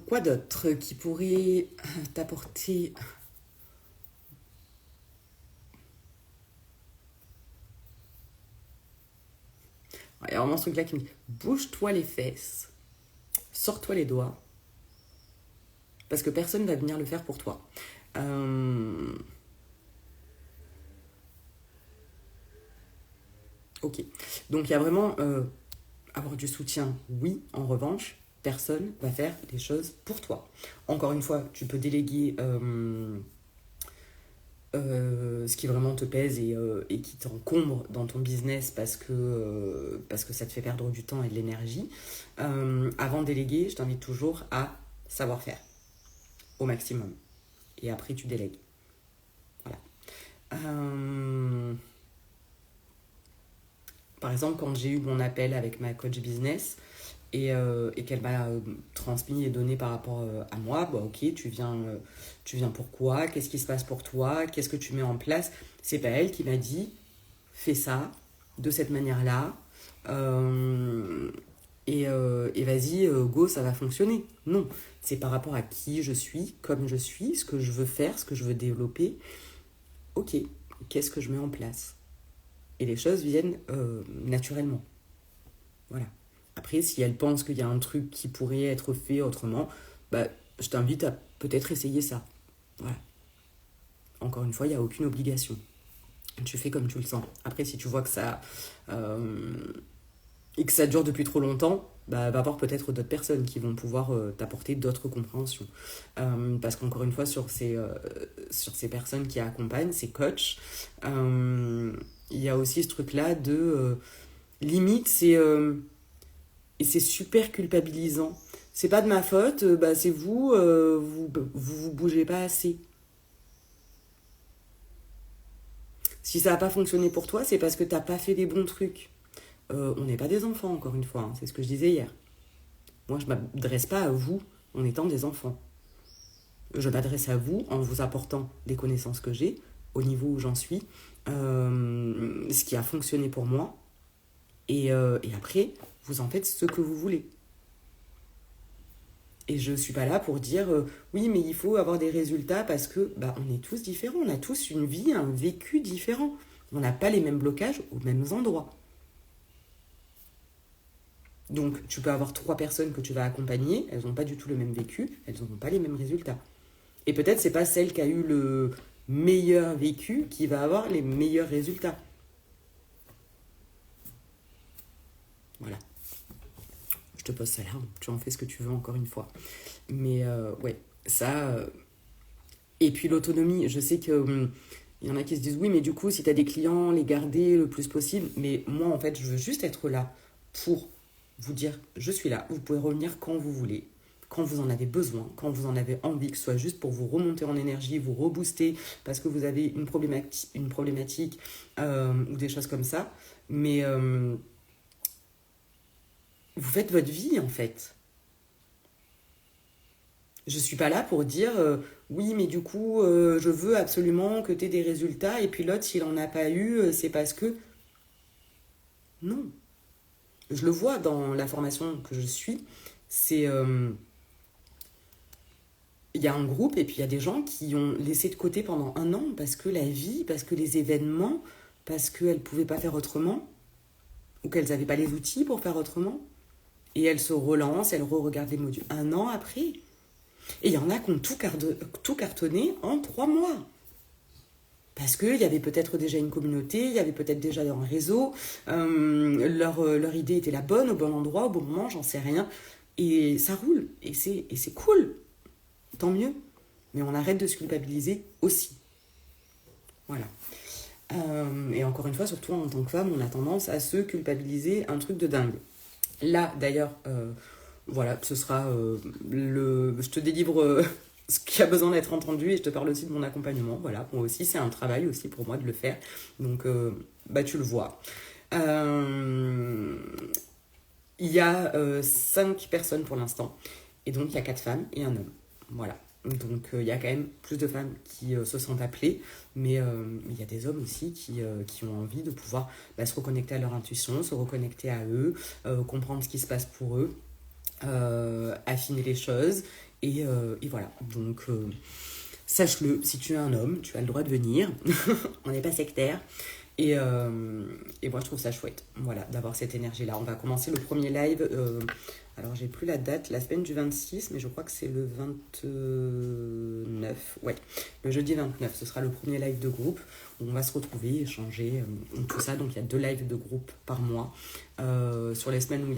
S1: Quoi d'autre qui pourrait t'apporter... Il y a vraiment ce truc-là qui me dit bouge-toi les fesses, sors-toi les doigts, parce que personne ne va venir le faire pour toi. Ok. Donc il y a vraiment avoir du soutien, oui. En revanche, personne va faire les choses pour toi. Encore une fois, tu peux déléguer ce qui vraiment te pèse et qui t'encombre dans ton business parce que ça te fait perdre du temps et de l'énergie. Avant de déléguer, je t'invite toujours à savoir faire au maximum. Et après, tu délègues. Voilà. Par exemple, quand j'ai eu mon appel avec ma coach business et qu'elle m'a transmis et donné par rapport à moi, ok, tu viens pourquoi, qu'est-ce qui se passe pour toi, qu'est-ce que tu mets en place, c'est pas elle qui m'a dit fais ça de cette manière-là et vas-y, go, ça va fonctionner. Non, c'est par rapport à qui je suis, comme je suis, ce que je veux faire, ce que je veux développer. Ok, qu'est-ce que je mets en place? Et les choses viennent naturellement. Voilà. Après, si elle pense qu'il y a un truc qui pourrait être fait autrement, je t'invite à peut-être essayer ça. Voilà. Encore une fois, il n'y a aucune obligation. Tu fais comme tu le sens. Après, si tu vois que ça... et que ça dure depuis trop longtemps, va voir peut-être d'autres personnes qui vont pouvoir t'apporter d'autres compréhensions. Parce qu'encore une fois, sur ces personnes qui accompagnent, ces coachs, il y a aussi ce truc-là de... limite, et c'est super culpabilisant. C'est pas de ma faute, c'est vous bougez pas assez. Si ça n'a pas fonctionné pour toi, c'est parce que tu n'as pas fait les bons trucs. On n'est pas des enfants, encore une fois, hein, c'est ce que je disais hier. Moi, je ne m'adresse pas à vous en étant des enfants. Je m'adresse à vous en vous apportant des connaissances que j'ai, au niveau où j'en suis, ce qui a fonctionné pour moi, et après, vous en faites ce que vous voulez. Et je ne suis pas là pour dire oui, mais il faut avoir des résultats parce que on est tous différents, on a tous une vie, un vécu différent. On n'a pas les mêmes blocages aux mêmes endroits. Donc, tu peux avoir 3 personnes que tu vas accompagner, elles n'ont pas du tout le même vécu, elles n'auront pas les mêmes résultats. Et peut-être c'est pas celle qui a eu le meilleur vécu qui va avoir les meilleurs résultats. Voilà. Je te pose ça là, tu en fais ce que tu veux encore une fois. Mais ouais, ça... Et puis l'autonomie, je sais que... il y en a qui se disent oui, mais du coup, si tu as des clients, les garder le plus possible. Mais moi, en fait, je veux juste être là pour vous dire je suis là. Vous pouvez revenir quand vous voulez, quand vous en avez besoin, quand vous en avez envie, que ce soit juste pour vous remonter en énergie, vous rebooster parce que vous avez une problématique ou des choses comme ça. Mais vous faites votre vie, en fait. Je suis pas là pour dire oui, mais du coup, je veux absolument que tu aies des résultats et puis l'autre, s'il en a pas eu, c'est parce que. Non. Je le vois dans la formation que je suis. C'est. Il y a un groupe et puis il y a des gens qui ont laissé de côté pendant 1 an parce que la vie, parce que les événements, parce qu'elles ne pouvaient pas faire autrement ou qu'elles n'avaient pas les outils pour faire autrement. Et elles se relancent, elles re-regardent les modules 1 an après. Et il y en a qui ont tout cartonné en 3 mois. Parce qu'il y avait peut-être déjà une communauté, il y avait peut-être déjà un réseau, leur idée était la bonne, au bon endroit, au bon moment, j'en sais rien. Et ça roule, et c'est cool, tant mieux. Mais on arrête de se culpabiliser aussi. Voilà. Et encore une fois, surtout en tant que femme, on a tendance à se culpabiliser un truc de dingue. Là, d'ailleurs, voilà, ce sera je te délivre ce qui a besoin d'être entendu et je te parle aussi de mon accompagnement. Voilà, moi aussi, c'est un travail aussi pour moi de le faire. Donc, tu le vois. Il y a 5 personnes pour l'instant. Et donc, il y a 4 femmes et un homme. Voilà. Donc, il y a quand même plus de femmes qui se sentent appelées, mais il y a des hommes aussi qui ont envie de pouvoir se reconnecter à leur intuition, se reconnecter à eux, comprendre ce qui se passe pour eux, affiner les choses, et voilà. Donc, sache-le, si tu es un homme, tu as le droit de venir, on n'est pas sectaire. Et moi, je trouve ça chouette, voilà, d'avoir cette énergie-là. On va commencer le premier live, alors j'ai plus la date, la semaine du 26, mais je crois que c'est le 29, ouais, le jeudi 29, ce sera le premier live de groupe, où on va se retrouver, échanger, tout ça. Donc il y a 2 lives de groupe par mois. Sur les semaines où il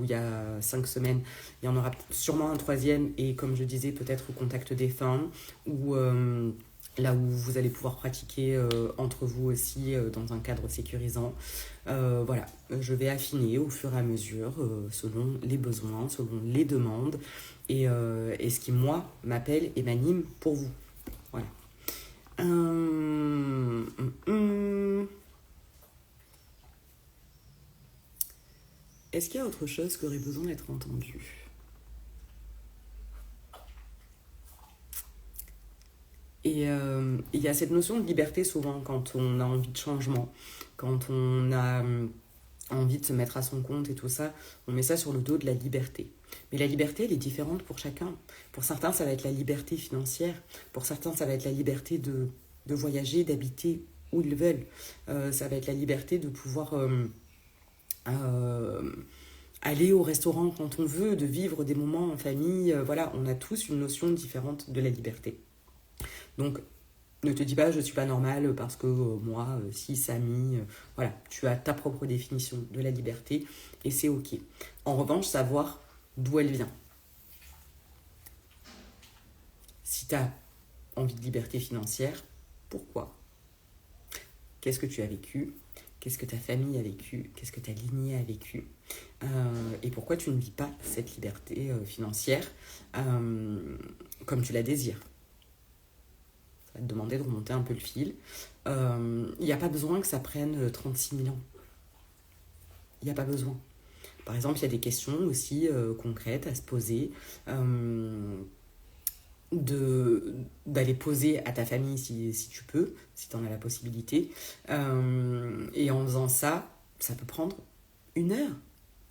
S1: y a 5 semaines, il y en aura sûrement un 3e, et comme je disais, peut-être au contact des femmes, ou... là où vous allez pouvoir pratiquer entre vous aussi dans un cadre sécurisant. Voilà, je vais affiner au fur et à mesure selon les besoins, selon les demandes et ce qui, moi, m'appelle et m'anime pour vous. Voilà. Est-ce qu'il y a autre chose qui aurait besoin d'être entendu ? Et il y a cette notion de liberté souvent quand on a envie de changement, quand on a envie de se mettre à son compte et tout ça, on met ça sur le dos de la liberté. Mais la liberté, elle est différente pour chacun. Pour certains, ça va être la liberté financière. Pour certains, ça va être la liberté de voyager, d'habiter où ils veulent. Ça va être la liberté de pouvoir aller au restaurant quand on veut, de vivre des moments en famille. Voilà, on a tous une notion différente de la liberté. Donc, ne te dis pas je suis pas normale parce que moi, si, Samy, voilà, tu as ta propre définition de la liberté et c'est ok. En revanche, savoir d'où elle vient. Si tu as envie de liberté financière, pourquoi ? Qu'est-ce que tu as vécu ? Qu'est-ce que ta famille a vécu ? Qu'est-ce que ta lignée a vécu ? Et pourquoi tu ne vis pas cette liberté financière comme tu la désires ? va te demander de remonter un peu le fil. Il n'y a pas besoin que ça prenne 36 000 ans. Il n'y a pas besoin. Par exemple, il y a des questions aussi concrètes à se poser, d'aller poser à ta famille si tu peux, si tu en as la possibilité. Et en faisant ça, ça peut prendre 1 heure.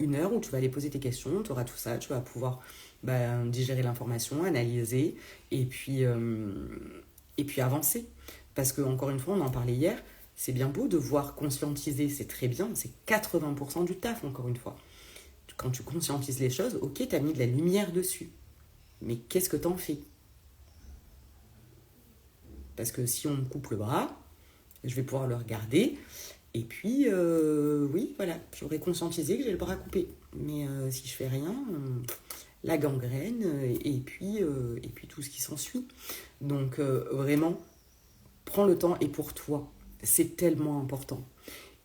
S1: 1 heure où tu vas aller poser tes questions, tu auras tout ça, tu vas pouvoir digérer l'information, analyser et puis avancer. Parce que, encore une fois, on en parlait hier, c'est bien beau de voir conscientiser, c'est très bien, c'est 80% du taf, encore une fois. Quand tu conscientises les choses, ok, tu as mis de la lumière dessus. Mais qu'est-ce que t'en fais? Parce que si on me coupe le bras, je vais pouvoir le regarder. Et puis, oui, voilà, j'aurais conscientisé que j'ai le bras coupé. Mais si je fais rien, la gangrène et puis tout ce qui s'ensuit. Donc, vraiment, prends le temps et pour toi. C'est tellement important.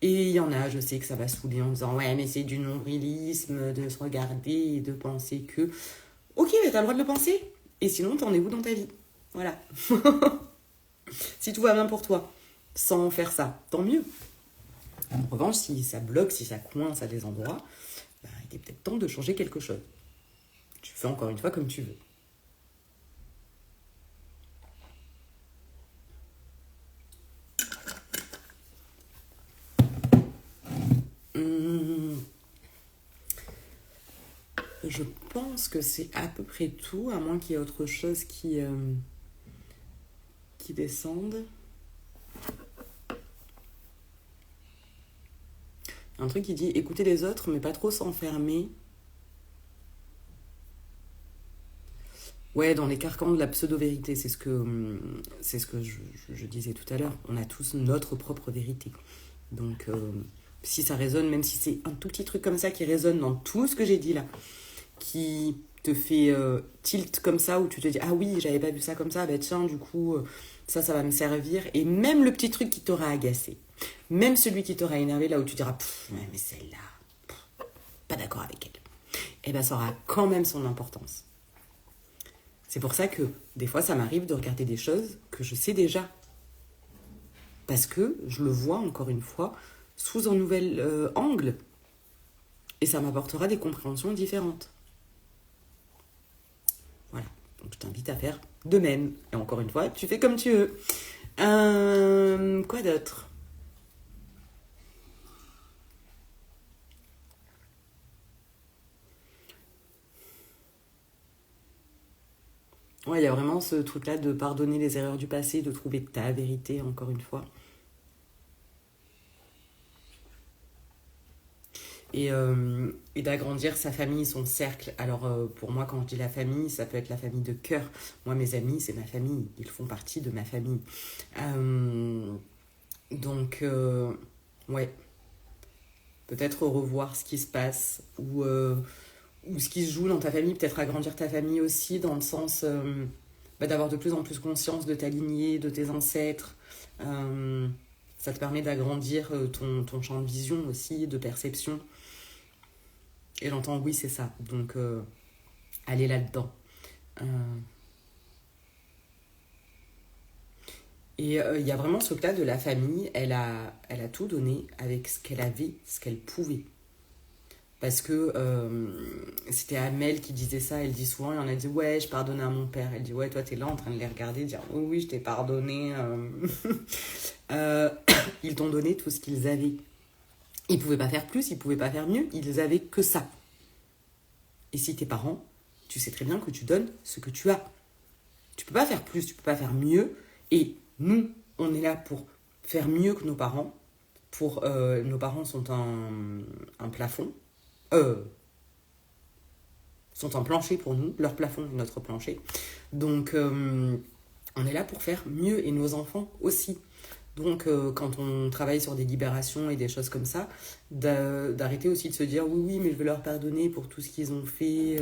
S1: Et il y en a, je sais que ça va saouler en disant « Ouais, mais c'est du nombrilisme de se regarder et de penser que... » Ok, mais t'as le droit de le penser. Et sinon, t'en es où dans ta vie? Voilà. Si tout va bien pour toi, sans faire ça, tant mieux. En revanche, si ça bloque, si ça coince à des endroits, il est peut-être temps de changer quelque chose. Tu fais encore une fois comme tu veux. Je pense que c'est à peu près tout, à moins qu'il y ait autre chose qui descende. Un truc qui dit écouter les autres, mais pas trop s'enfermer. Ouais, dans les carcans de la pseudo-vérité, c'est ce que je disais tout à l'heure. On a tous notre propre vérité. Donc, si ça résonne, même si c'est un tout petit truc comme ça qui résonne dans tout ce que j'ai dit là, qui te fait tilt comme ça, où tu te dis ah oui, j'avais pas vu ça comme ça, bah tiens, du coup, ça va me servir. Et même le petit truc qui t'aura agacé, même celui qui t'aura énervé, là où tu diras ouais, mais celle-là, pas d'accord avec elle, et ben ça aura quand même son importance. C'est pour ça que des fois ça m'arrive de regarder des choses que je sais déjà, parce que je le vois encore une fois sous un nouvel angle, et ça m'apportera des compréhensions différentes. Voilà, donc je t'invite à faire de même. Et encore une fois, tu fais comme tu veux. Quoi d'autre? Ouais, il y a vraiment ce truc-là de pardonner les erreurs du passé, de trouver ta vérité, encore une fois. Et d'agrandir sa famille, son cercle. Alors, pour moi, quand je dis la famille, ça peut être la famille de cœur. Moi, mes amis, c'est ma famille. Ils font partie de ma famille. Donc, ouais. Peut-être revoir ce qui se passe ou ce qui se joue dans ta famille. Peut-être agrandir ta famille aussi dans le sens d'avoir de plus en plus conscience de ta lignée, de tes ancêtres. Ça te permet d'agrandir ton champ de vision aussi, de perception. Et j'entends, oui, c'est ça. Donc, allez là-dedans. Et il y a vraiment ce cas de la famille. Elle a tout donné avec ce qu'elle avait, ce qu'elle pouvait. Parce que c'était Amel qui disait ça. Elle dit souvent, et on a dit, ouais, je pardonne à mon père. Elle dit, ouais, toi, t'es là en train de les regarder, dire, oui, oui, je t'ai pardonné. Ils t'ont donné tout ce qu'ils avaient. Ils pouvaient pas faire plus, ils pouvaient pas faire mieux, ils avaient que ça. Et si t'es parent, tu sais très bien que tu donnes ce que tu as. Tu peux pas faire plus, tu peux pas faire mieux. Et nous, on est là pour faire mieux que nos parents. Nos parents sont un plafond. Sont un plancher pour nous. Leur plafond est notre plancher. Donc, on est là pour faire mieux. Et nos enfants aussi. Donc, quand on travaille sur des libérations et des choses comme ça, d'arrêter aussi de se dire oui, oui, mais je vais leur pardonner pour tout ce qu'ils ont fait,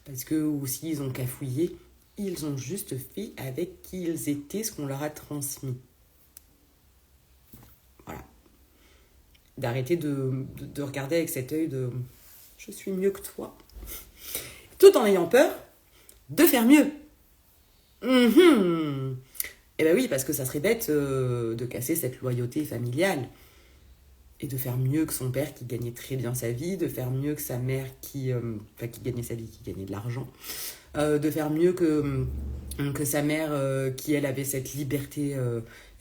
S1: parce que aussi ils ont cafouillé. Ils ont juste fait avec qui ils étaient, ce qu'on leur a transmis. Voilà. D'arrêter de regarder avec cet œil de je suis mieux que toi, tout en ayant peur de faire mieux. Eh ben oui, parce que ça serait bête de casser cette loyauté familiale et de faire mieux que son père qui gagnait très bien sa vie, de faire mieux que sa mère qui gagnait sa vie, qui gagnait de l'argent, de faire mieux que sa mère qui, elle, avait cette liberté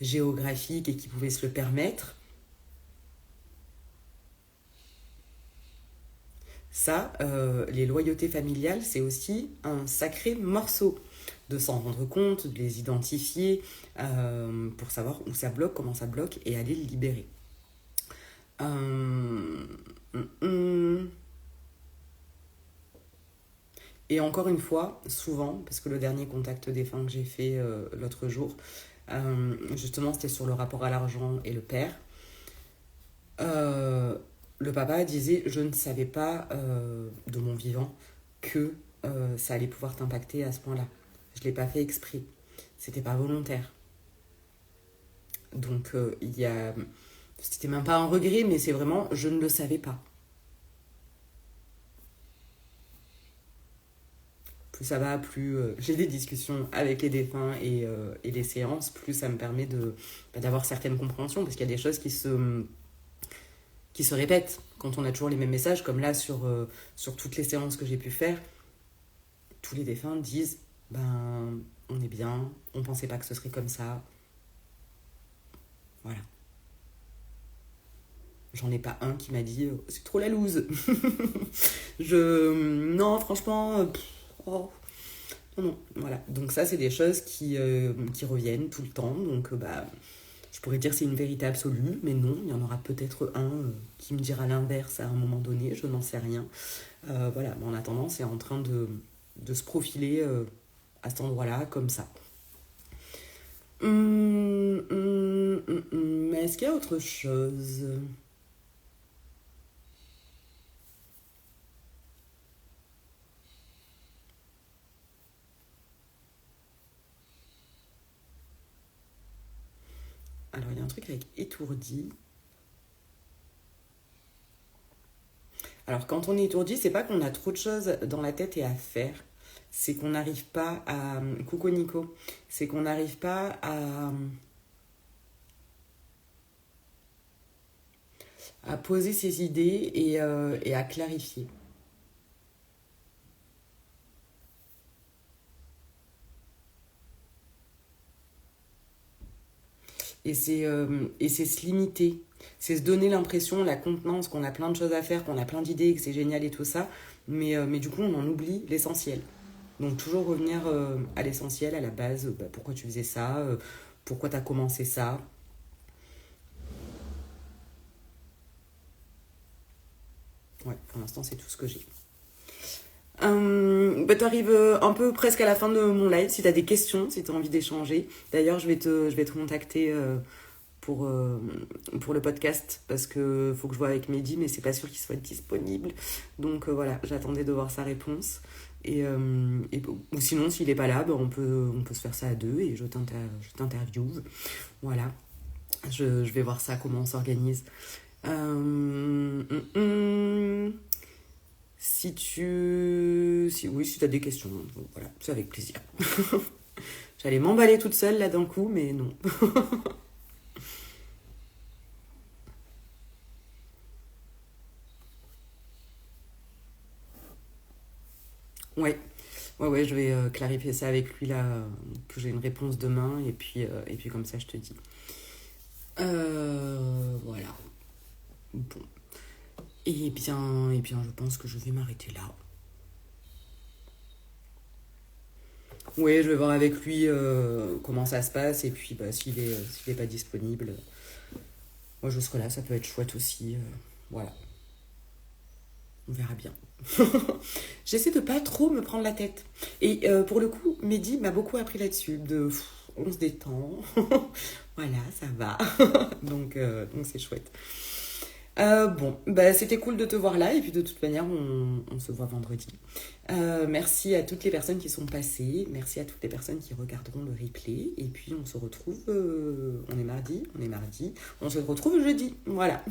S1: géographique et qui pouvait se le permettre. Ça, les loyautés familiales, c'est aussi un sacré morceau de s'en rendre compte, de les identifier pour savoir où ça bloque, comment ça bloque et aller le libérer. Et encore une fois, souvent, parce que le dernier contact défunt que j'ai fait l'autre jour, justement, c'était sur le rapport à l'argent et le père. Euh, le papa disait, je ne savais pas de mon vivant que ça allait pouvoir t'impacter à ce point-là. Je ne l'ai pas fait exprès. C'était pas volontaire. Donc, c'était même pas un regret, mais c'est vraiment, je ne le savais pas. Plus ça va, plus j'ai des discussions avec les défunts et les séances, plus ça me permet d'avoir certaines compréhensions, parce qu'il y a des choses qui se répètent quand on a toujours les mêmes messages, comme là sur toutes les séances que j'ai pu faire, tous les défunts disent, ben, on est bien, on pensait pas que ce serait comme ça, voilà. J'en ai pas un qui m'a dit, c'est trop la loose. Non, franchement, oh, non, voilà. Donc ça, c'est des choses qui reviennent tout le temps. Donc, je pourrais dire que c'est une vérité absolue, mais non, il y en aura peut-être un qui me dira l'inverse à un moment donné, je n'en sais rien. Voilà, mais en attendant, c'est en train de se profiler à cet endroit-là, comme ça. Mais est-ce qu'il y a autre chose? Alors, il y a un truc avec étourdi. Alors, quand on est étourdi, c'est pas qu'on a trop de choses dans la tête et à faire. C'est qu'on n'arrive pas à... Coucou Nico. C'est qu'on n'arrive pas à poser ses idées et à clarifier. Et c'est se limiter. C'est se donner l'impression, la contenance qu'on a plein de choses à faire, qu'on a plein d'idées, que c'est génial et tout ça. Mais du coup, on en oublie l'essentiel. Donc toujours revenir à l'essentiel, à la base, pourquoi tu faisais ça, pourquoi tu as commencé ça. Ouais, pour l'instant, c'est tout ce que j'ai. Tu arrives un peu presque à la fin de mon live. Si tu as des questions, si tu as envie d'échanger. D'ailleurs, je vais te contacter pour le podcast parce que faut que je vois avec Mehdi, mais c'est pas sûr qu'il soit disponible. Donc voilà, j'attendais de voir sa réponse. Ou sinon, s'il est pas là, on peut se faire ça à deux et je t'interviewe. Voilà, je vais voir ça, comment on s'organise. Si tu as des questions, voilà, c'est avec plaisir. J'allais m'emballer toute seule là d'un coup, mais non. Ouais, ouais, je vais clarifier ça avec lui là, que j'ai une réponse demain, et puis comme ça je te dis. Voilà. Bon. Et bien, je pense que je vais m'arrêter là. Oui, je vais voir avec lui comment ça se passe, et puis s'il est pas disponible, moi je serai là, ça peut être chouette aussi. Voilà, on verra bien. J'essaie de pas trop me prendre la tête. Et pour le coup, Mehdi m'a beaucoup appris là-dessus, on se détend, voilà, ça va. Donc c'est chouette. Bon, c'était cool de te voir là, et puis de toute manière, on se voit vendredi. Merci à toutes les personnes qui sont passées, merci à toutes les personnes qui regarderont le replay, et puis on se retrouve, on est mardi, on se retrouve jeudi, voilà.